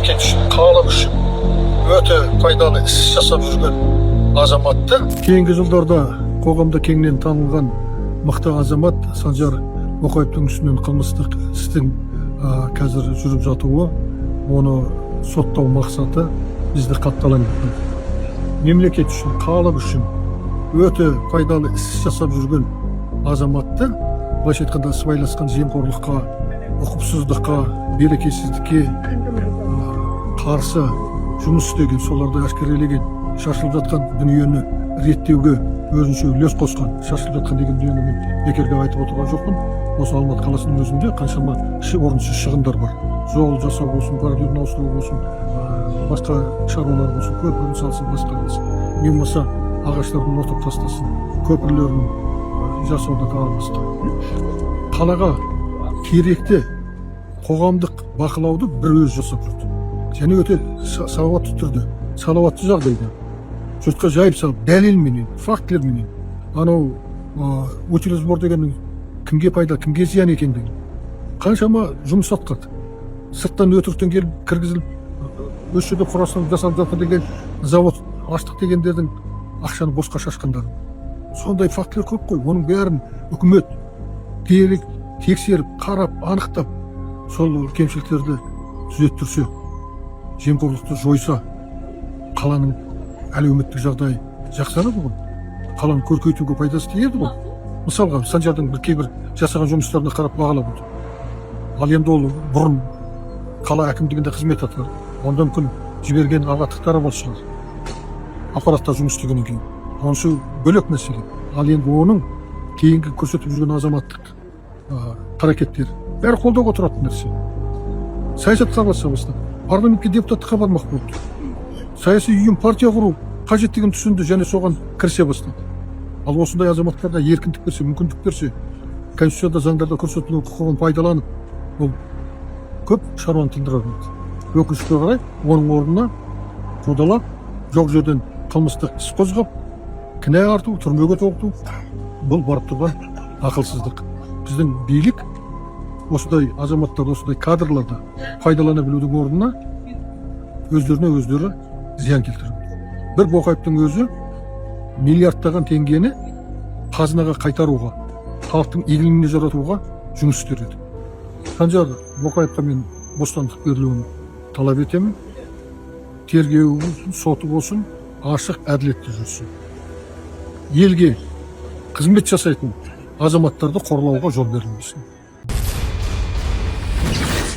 мемлекет үшін, халық үшін өте пайдалы іс жасап жүрген азаматты. Кейінгі жылдарда қоғамда кеңінен танылған мықты азамат Санжар Боқаевтың үстінен қылмыстық істің қазір жүріп жатуы, оны соттау мақсаты бізді қатталады. Мемлекет үшін, халық үшін өте пайдалы іс жасап жүрген азаматты, былайша айтқанда сыбайласқан жемқорлыққа, құқықсыздыққа, берекесіздікке қарсы жұмыс істеген, соларды әшкерелеген, шашылып жатқан дүниені реттеуге өзінше үлес қосқан, шашылып жатқан деген дүниені мен бекерге айтып отырған жоқпын. Осы Алматы қаласының өзінде қаншама орынсыз шығындар бар. Жол жасау болсын, бордюрін ауыстыру болсын, басқа шаруалар болсын, көпірін салсын, басқа болсын. Не болмаса ағаштарын отып тастасын, көпірлерін жасауда тағы басқа. Қалаға керекті қоғамдық бақылауды бір өзі жасап жүрді. Және өте салауатты түрде, салауатты жағдайда жұртқа жайып салып, дәлелменен, фактілерменен, анау утилизм сбор дегеннің кімге пайда, кімге зиян екендігін қаншама жұмыс атқарды. Сырттан өтіріктен келіп кіргізіліп, осы жерде құрастырылып жасалып жатыр деген завод аштық дегендердің ақшаны босқа шашқандарын. Сондай фактілер көп қой. Оның бәрін үкімет тексеріп, қарап, анықтап, сол кемшіліктерді түзеттірсе, жемқорлықты жойса, қаланың әлеуметтік жағдайы жақсарады ғой. Қаланы көркейтуге пайдасы тиеді ғой. Мысалға, Санжардың кейбір жасаған жұмыстарына қарап бағалап отыр. Ал енді ол бұрын қала әкімдігінде қызмет атқарды. Онда мүмкін жіберген ағаттықтары бар шығар. Аппаратта жұмыс істегеннен кейін. Онысы бөлек мәселе. Ал енді оның кейінгі көрсетіп жүрген азаматтық қарекеттері бәрі қолдауға тұратын нәрсе. Саясатқа қатыса бастады. Парламентке депутаттыққа бармақ болды. Саяси ұйым, партия құру қажеттігін түсінді және соған кірісе бастады. Ал осындай азаматтарға еркіндік берсе, мүмкіндік берсе, конституцияда, заңдарда көрсетілген құқығын пайдаланып, ол көп шаруаны тындырады. Өкінішке қарай, оның орнына қудалап, жоқ жерден қылмыстық іс қозғап, кінә арту, түрмеге тоғыту, бұл барып тұрған ақылсыздық. Біздің билік осындай азаматтар, осындай кадрларда пайдалана білудің орнына өздеріне өздері зиян келтіреді. Бір Боқаевтың өзі миллиардтаған теңгені қазынаға қайтаруға, халықтың игілігіне жаратуға жұмыс істеді. Санжар Боқаевқа мен бостандық берілуін талап етемін. Тергеуі болсын, соты болсын, ашық, әділетті жүрсін. Елге қызмет жасайтын азаматтарды қорлауға жол берілмесін.